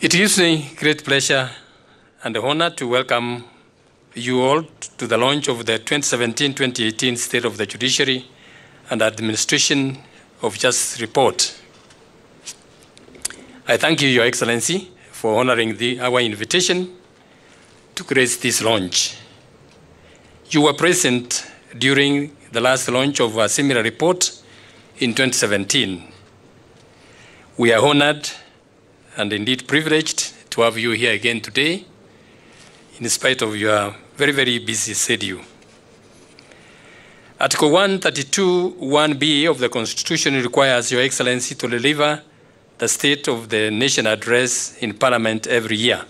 It gives me great pleasure and honor to welcome you all to the launch of the 2017-2018 State of the Judiciary and Administration of Justice Report. I thank you, Your Excellency, for honoring our invitation to grace this launch. You were present during the last launch of a similar report in 2017. We are honored and indeed privileged to have you here again today, in spite of your very, very busy schedule. Article 132(1)(b) of the Constitution requires Your Excellency to deliver the State of the Nation address in Parliament every year.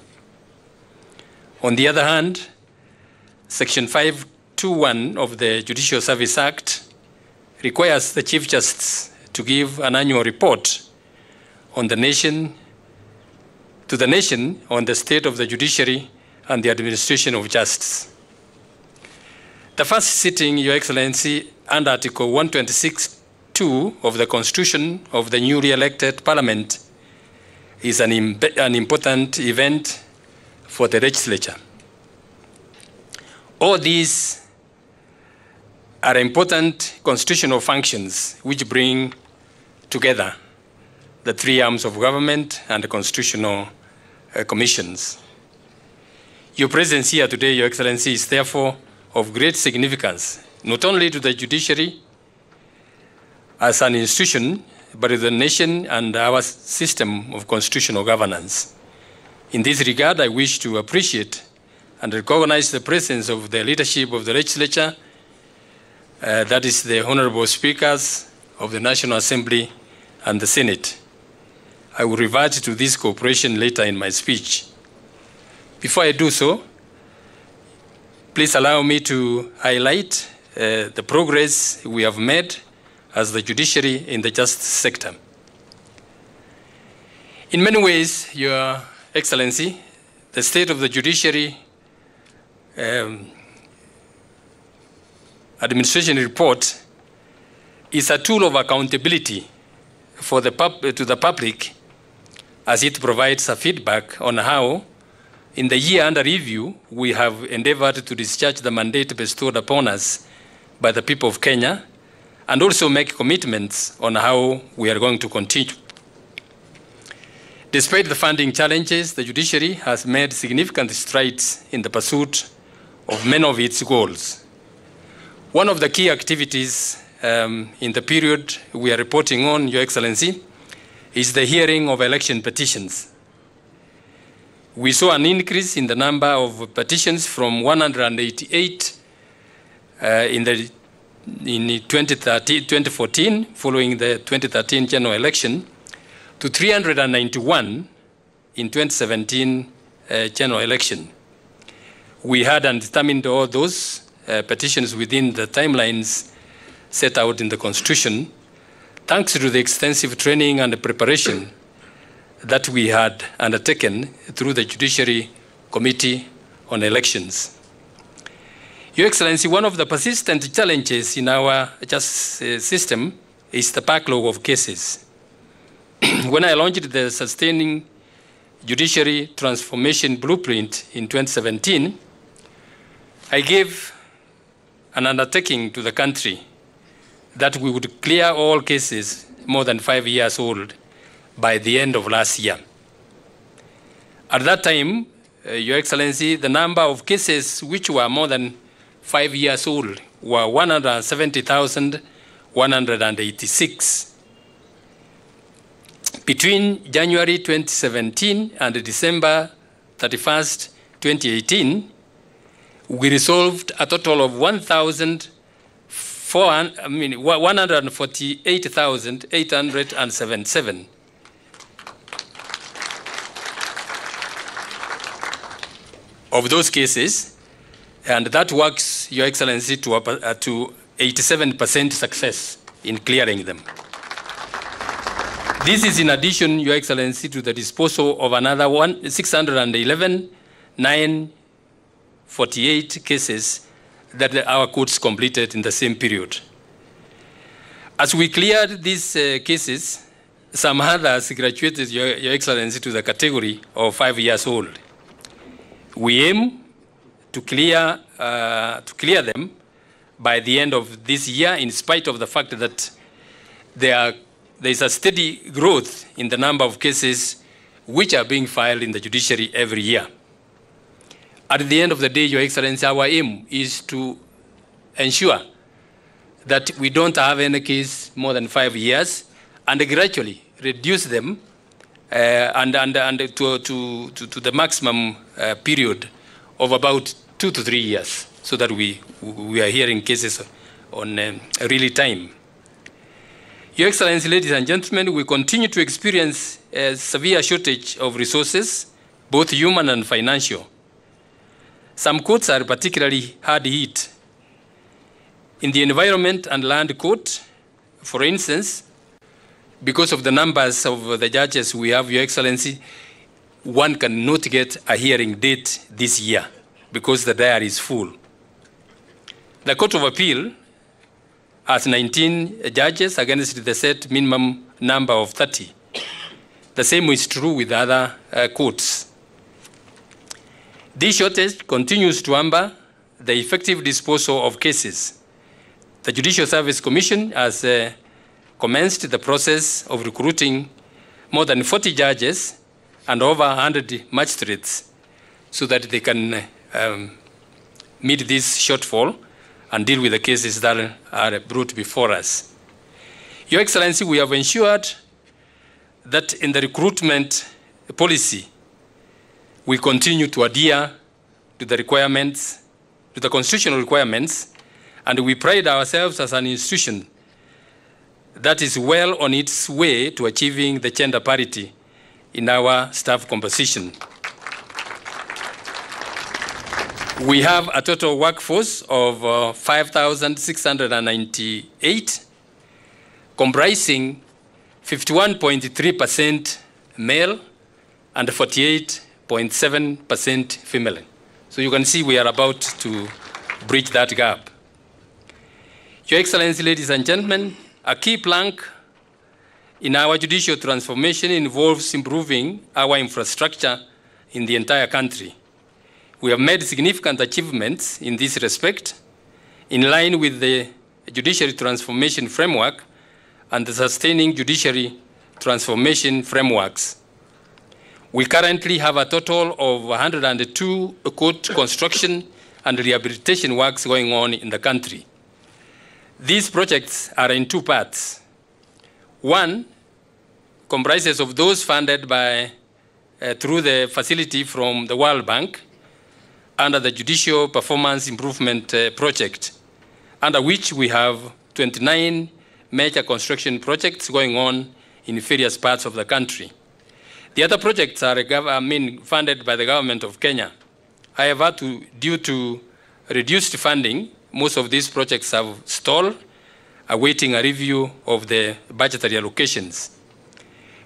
On the other hand, Section 521 of the Judicial Service Act requires the Chief Justice to give an annual report on the nation, to the nation on the state of the judiciary and the administration of justice. The first sitting, Your Excellency, under Article 126(2) of the Constitution of the newly elected Parliament is an important event for the legislature. All these are important constitutional functions which bring together the three arms of government and the constitutional commissions. Your presence here today, Your Excellency, is therefore of great significance, not only to the judiciary as an institution, but to the nation and our system of constitutional governance. In this regard, I wish to appreciate and recognize the presence of the leadership of the legislature, that is the honorable speakers of the National Assembly and the Senate. I will revert to this cooperation later in my speech. Before I do so, please allow me to highlight the progress we have made as the judiciary in the justice sector. In many ways, Your Excellency, the state of the judiciary administration report is a tool of accountability to the public, as it provides a feedback on how, in the year under review, we have endeavored to discharge the mandate bestowed upon us by the people of Kenya, and also make commitments on how we are going to continue. Despite the funding challenges, the judiciary has made significant strides in the pursuit of many of its goals. One of the key activities in the period we are reporting on, Your Excellency, is the hearing of election petitions. We saw an increase in the number of petitions from 188 in 2014, following the 2013 general election, to 391 in 2017 general election. We had and determined all those petitions within the timelines set out in the Constitution, thanks to the extensive training and preparation that we had undertaken through the Judiciary Committee on Elections. Your Excellency, one of the persistent challenges in our justice system is the backlog of cases. When I launched the Sustaining Judiciary Transformation Blueprint in 2017, I gave an undertaking to the country that we would clear all cases more than 5 years old by the end of last year. At that time, Your Excellency, the number of cases which were more than 5 years old were 170,186. Between January 2017 and December 31st, 2018, we resolved a total of 148,877. Of those cases, and that works, Your Excellency, to 87% success in clearing them. This is in addition, Your Excellency, to the disposal of another 611,948 cases that our courts completed in the same period. As we cleared these cases, Some others graduated, Your Excellency, to the category of 5 years old. We aim to clear them by the end of this year, in spite of the fact that there is a steady growth in the number of cases which are being filed in the judiciary every year. At the end of the day, Your Excellency, our aim is to ensure that we don't have any case more than 5 years and gradually reduce them and to the maximum period of about 2 to 3 years, so that we are hearing cases on really time. Your Excellency, ladies and gentlemen, we continue to experience a severe shortage of resources, both human and financial. Some courts are particularly hard hit. In the Environment and Land Court, for instance, because of the numbers of the judges we have, Your Excellency, one cannot get a hearing date this year because the diary is full. The Court of Appeal has 19 judges against the set minimum number of 30. The same is true with other courts. This shortage continues to hamper the effective disposal of cases. The Judicial Service Commission has commenced the process of recruiting more than 40 judges and over 100 magistrates so that they can meet this shortfall and deal with the cases that are brought before us. Your Excellency, we have ensured that in the recruitment policy, we continue to adhere to the requirements, to the constitutional requirements, and we pride ourselves as an institution that is well on its way to achieving the gender parity in our staff composition. We have a total workforce of 5,698, comprising 51.3% male and 48.7% female. So you can see we are about to bridge that gap. Your Excellency, ladies and gentlemen, a key plank in our judicial transformation involves improving our infrastructure in the entire country. We have made significant achievements in this respect, in line with the Judiciary Transformation Framework and the Sustaining Judiciary Transformation Frameworks. We currently have a total of 102 court construction and rehabilitation works going on in the country. These projects are in two parts. One comprises of those funded by, through the facility from the World Bank under the Judicial Performance Improvement Project, under which we have 29 major construction projects going on in various parts of the country. The other projects are funded by the government of Kenya. However, due to reduced funding, most of these projects have stalled, awaiting a review of the budgetary allocations.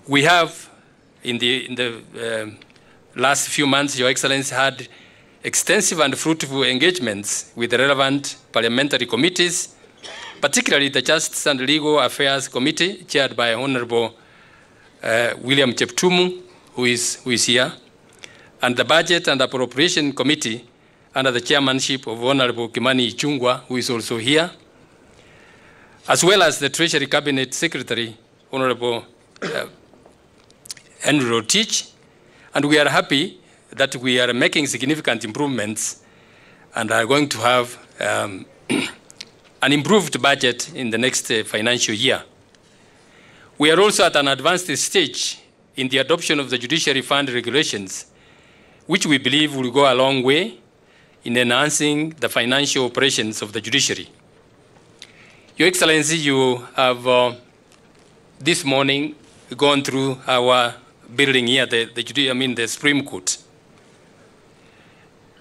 We have, in the last few months, Your Excellency, had extensive and fruitful engagements with the relevant parliamentary committees, particularly the Justice and Legal Affairs Committee, chaired by Honorable William Cheptumu, who is here, and the Budget and Appropriation Committee, under the chairmanship of Honorable Kimani Ichung'wah, who is also here, as well as the Treasury Cabinet Secretary, Honorable Henry Rotich. And we are happy that we are making significant improvements and are going to have an improved budget in the next financial year. We are also at an advanced stage in the adoption of the Judiciary Fund regulations, which we believe will go a long way in enhancing the financial operations of the judiciary. Your Excellency, you have this morning gone through our building here, the Supreme Court.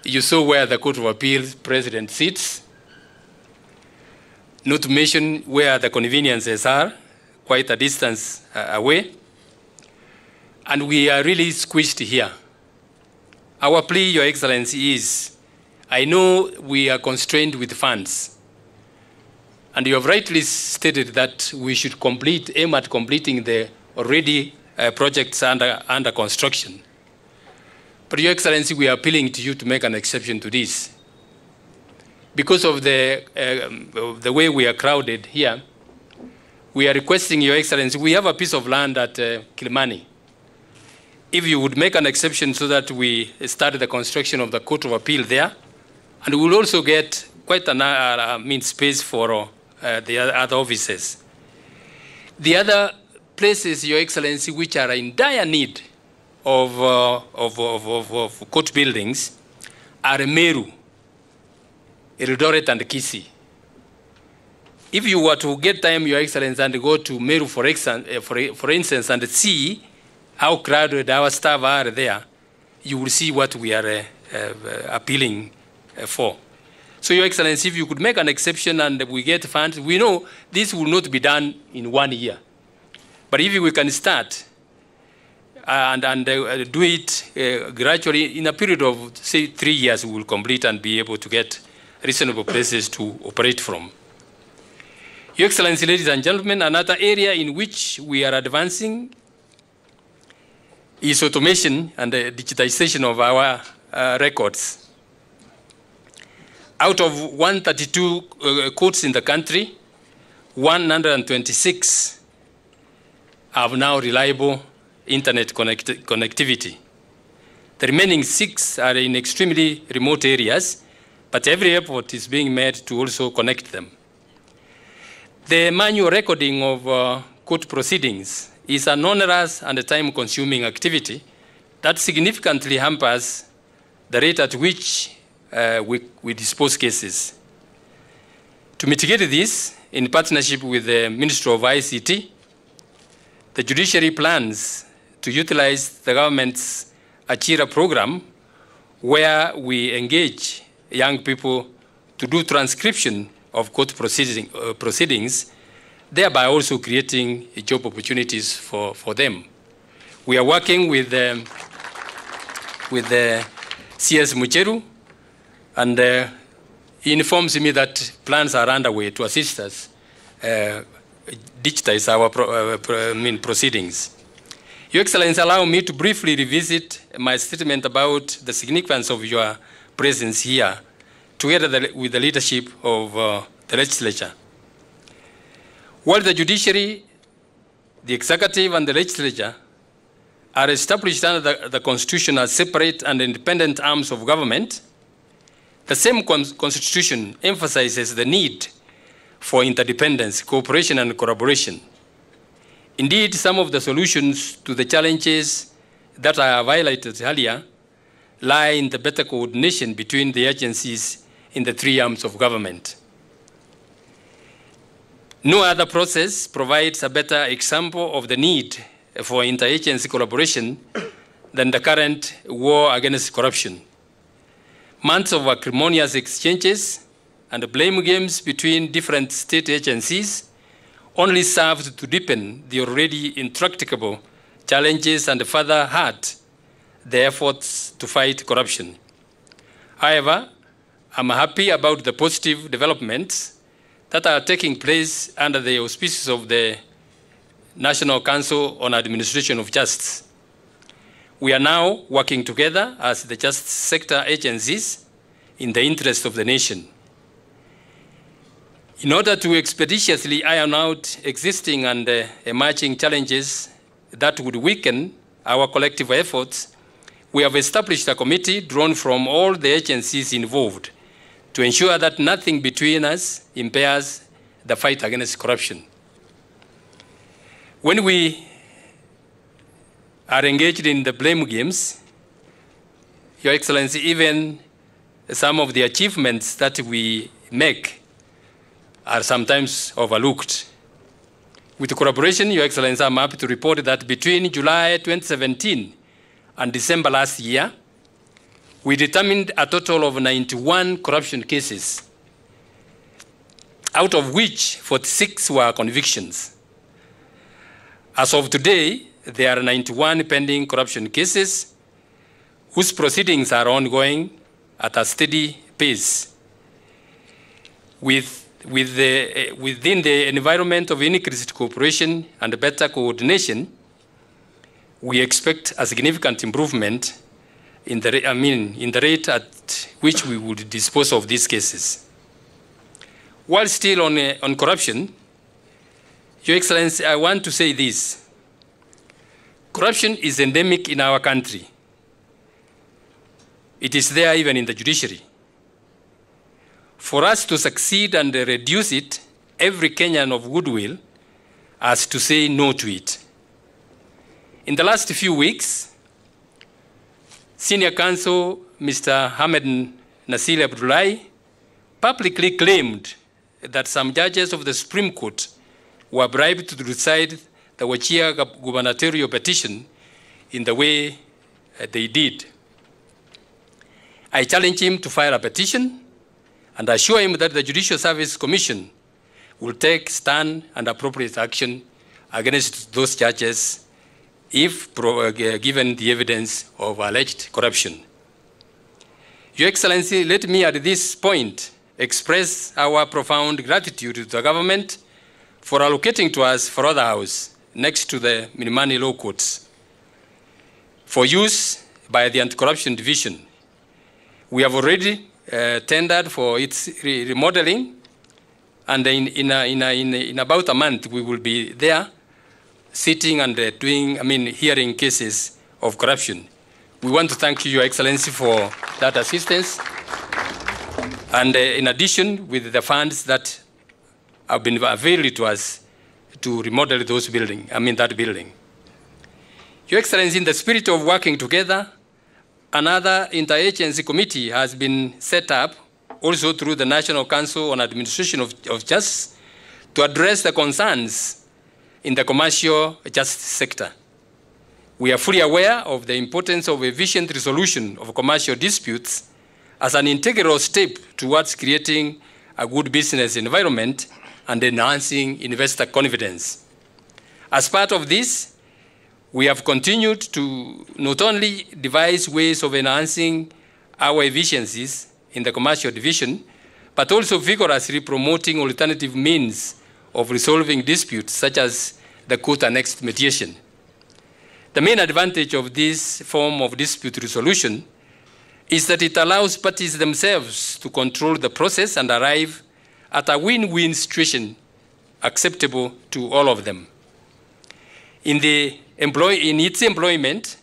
You saw where the Court of Appeals President sits, not to mention where the conveniences are, quite a distance away. And we are really squished here. Our plea, Your Excellency, is, I know we are constrained with funds, and you have rightly stated that we should aim at completing the already projects under construction. But Your Excellency, we are appealing to you to make an exception to this. Because of the way we are crowded here, we are requesting Your Excellency, we have a piece of land at Kilimani. If you would make an exception so that we start the construction of the Court of Appeal there, and we will also get quite a space for the other offices. The other places, Your Excellency, which are in dire need of court buildings are Meru, Eldoret, and Kisii. If you were to get time, Your Excellency, and go to Meru, for instance, and see how crowded our staff are there, you will see what we are appealing for. So, Your Excellency, if you could make an exception and we get funds, we know this will not be done in 1 year. But if we can start and do it gradually, in a period of, say, 3 years, we will complete and be able to get reasonable places to operate from. Your Excellency, ladies and gentlemen, another area in which we are advancing is automation and the digitization of our records. Out of 132 courts in the country, 126 have now reliable internet connectivity. The remaining 6 are in extremely remote areas, but every effort is being made to also connect them. The manual recording of court proceedings is an onerous and a time-consuming activity that significantly hampers the rate at which we dispose cases. To mitigate this, in partnership with the Ministry of ICT, the Judiciary plans to utilize the government's Achira program, where we engage young people to do transcription of court proceedings, thereby also creating job opportunities for them. We are working with CS Mucheru, and he informs me that plans are underway to assist us digitize our proceedings. Your Excellency, allow me to briefly revisit my statement about the significance of your presence here, together with the leadership of the legislature. While the judiciary, the executive, and the legislature are established under the Constitution as separate and independent arms of government, the same Constitution emphasizes the need for interdependence, cooperation, and collaboration. Indeed, some of the solutions to the challenges that I have highlighted earlier lie in the better coordination between the agencies in the 3 arms of government. No other process provides a better example of the need for interagency collaboration than the current war against corruption. Months of acrimonious exchanges and blame games between different state agencies only served to deepen the already intractable challenges and further hurt the efforts to fight corruption. However, I'm happy about the positive developments that are taking place under the auspices of the National Council on Administration of Justice. We are now working together as the justice sector agencies in the interest of the nation. In order to expeditiously iron out existing and emerging challenges that would weaken our collective efforts, we have established a committee drawn from all the agencies involved to ensure that nothing between us impairs the fight against corruption. When we are engaged in the blame games, Your Excellency, even some of the achievements that we make are sometimes overlooked. With collaboration, Your Excellency, I'm happy to report that between July 2017 and December last year, we determined a total of 91 corruption cases, out of which 46 were convictions. As of today, there are 91 pending corruption cases whose proceedings are ongoing at a steady pace. Within the environment of increased cooperation and better coordination, we expect a significant improvement in the rate at which we would dispose of these cases. While still on corruption, Your Excellency, I want to say this. Corruption is endemic in our country. It is there even in the judiciary. For us to succeed and reduce it, every Kenyan of goodwill has to say no to it. In the last few weeks, Senior Counsel Mr. Hamed Nasir Abdullahi publicly claimed that some judges of the Supreme Court were bribed to decide the Wajir gubernatorial petition in the way they did. I challenge him to file a petition and assure him that the Judicial Service Commission will take stern and appropriate action against those judges if given the evidence of alleged corruption. Your Excellency, let me at this point express our profound gratitude to the government for allocating to us Forodha House next to the Milimani Law Courts for use by the Anti-Corruption Division. We have already tendered for its remodeling, and in about a month we will be there sitting and hearing cases of corruption. We want to thank you, Your Excellency, for that assistance. And in addition, with the funds that have been available to us to remodel that building. Your Excellency, in the spirit of working together, another interagency committee has been set up, also through the National Council on Administration of Justice, to address the concerns in the commercial justice sector. We are fully aware of the importance of efficient resolution of commercial disputes as an integral step towards creating a good business environment and enhancing investor confidence. As part of this, we have continued to not only devise ways of enhancing our efficiencies in the commercial division, but also vigorously promoting alternative means of resolving disputes, such as the court-annexed mediation. The main advantage of this form of dispute resolution is that it allows parties themselves to control the process and arrive at a win-win situation acceptable to all of them. In its employment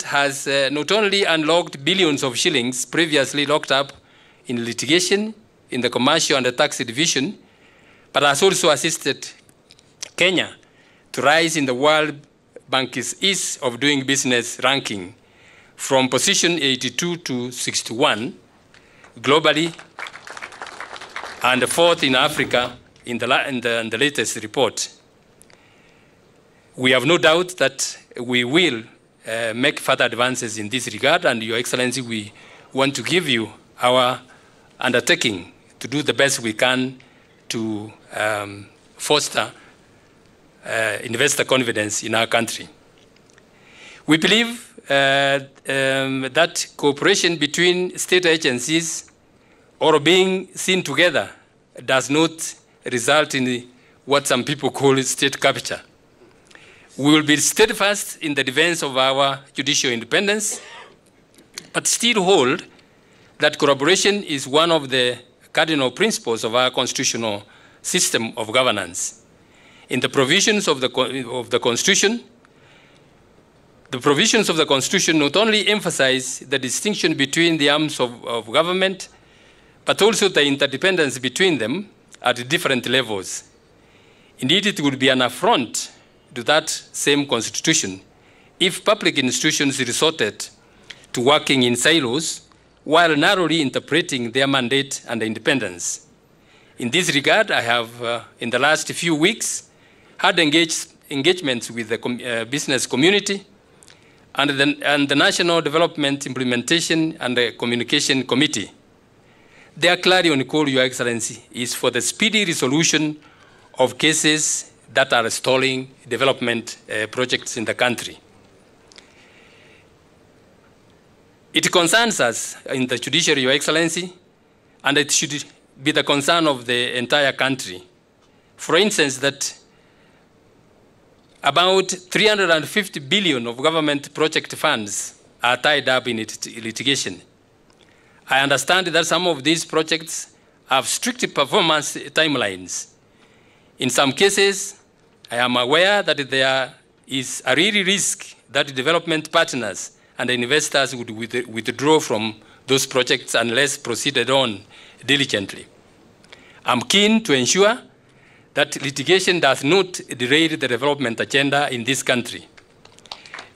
has not only unlocked billions of shillings previously locked up in litigation in the commercial and the tax division, but has also assisted Kenya to rise in the World Bank's Ease of Doing Business ranking from position 82 to 61 globally, and fourth in Africa in the latest report. We have no doubt that we will make further advances in this regard, and Your Excellency, we want to give you our undertaking to do the best we can to foster investor confidence in our country. We believe that cooperation between state agencies or being seen together does not result in what some people call state capture. We will be steadfast in the defense of our judicial independence, but still hold that collaboration is one of the cardinal principles of our constitutional system of governance. In the provisions of the Constitution, the provisions of the Constitution not only emphasize the distinction between the arms of government, but also the interdependence between them at different levels. Indeed, it would be an affront to that same Constitution if public institutions resorted to working in silos while narrowly interpreting their mandate and independence. In this regard, I have, in the last few weeks, had engagements with the business community and the National Development Implementation and the Communication Committee. Their clarion call, Your Excellency, is for the speedy resolution of cases that are stalling development projects in the country. It concerns us in the judiciary, Your Excellency, and it should be the concern of the entire country. For instance, that About 350 billion of government project funds are tied up in litigation. I understand that some of these projects have strict performance timelines. In some cases, I am aware that there is a real risk that development partners and investors would withdraw from those projects unless proceeded on diligently. I'm keen to ensure that litigation does not derail the development agenda in this country.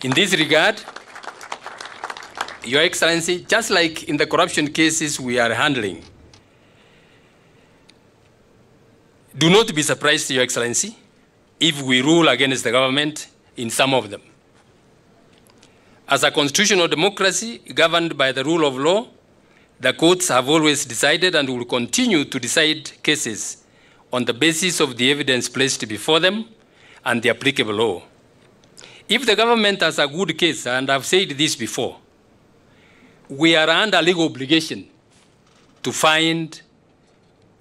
In this regard, Your Excellency, just like in the corruption cases we are handling, do not be surprised, Your Excellency, if we rule against the government in some of them. As a constitutional democracy governed by the rule of law, the courts have always decided and will continue to decide cases on the basis of the evidence placed before them and the applicable law. If the government has a good case, and I've said this before, we are under legal obligation to find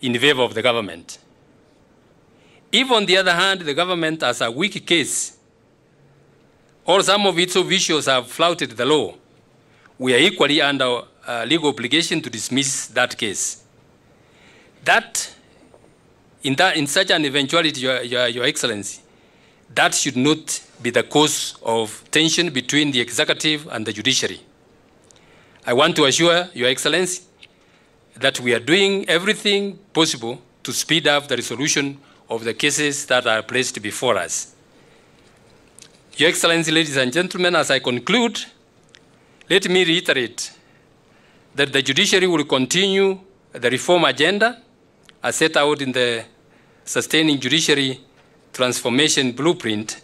in favor of the government. If, on the other hand, the government has a weak case, or some of its officials have flouted the law, we are equally under legal obligation to dismiss that case. In such an eventuality, Your Excellency, that should not be the cause of tension between the executive and the judiciary. I want to assure Your Excellency that we are doing everything possible to speed up the resolution of the cases that are placed before us. Your Excellency, ladies and gentlemen, as I conclude, let me reiterate that the judiciary will continue the reform agenda as set out in the Sustaining Judiciary Transformation Blueprint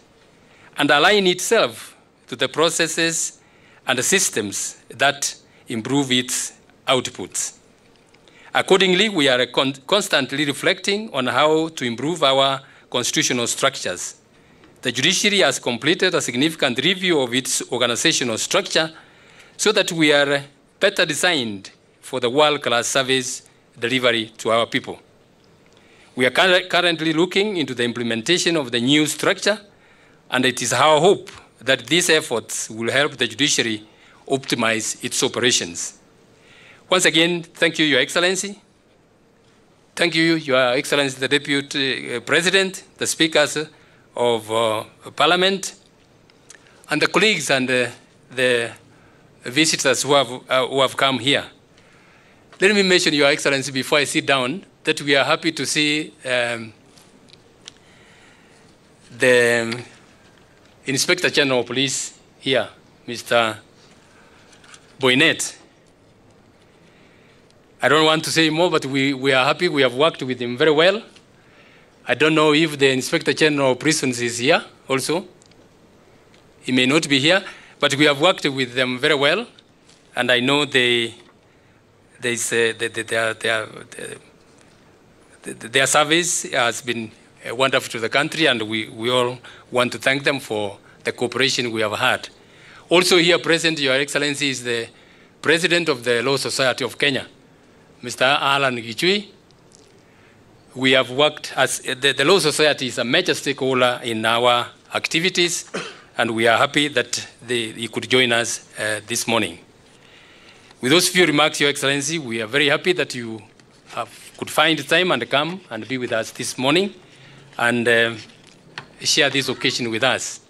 and align itself to the processes and the systems that improve its outputs. Accordingly, we are constantly reflecting on how to improve our constitutional structures. The judiciary has completed a significant review of its organizational structure so that we are better designed for the world-class service delivery to our people. We are currently looking into the implementation of the new structure, and it is our hope that these efforts will help the judiciary optimize its operations. Once again, thank you, Your Excellency. Thank you, Your Excellency, the Deputy President, the speakers of Parliament, and the colleagues and the visitors who have come here. Let me mention, Your Excellency, before I sit down, that we are happy to see the Inspector General of Police here, Mr. Boynet. I don't want to say more, but we are happy. We have worked with him very well. I don't know if the Inspector General of Prisons is here also. He may not be here, but we have worked with them very well, and I know their service has been wonderful to the country, and we all want to thank them for the cooperation we have had. Also here present, Your Excellency, is the President of the Law Society of Kenya, Mr. Alan Gichui. We have worked as the Law Society is a major stakeholder in our activities, and we are happy that he could join us this morning. With those few remarks, Your Excellency, we are very happy that you could find time and come and be with us this morning and share this occasion with us.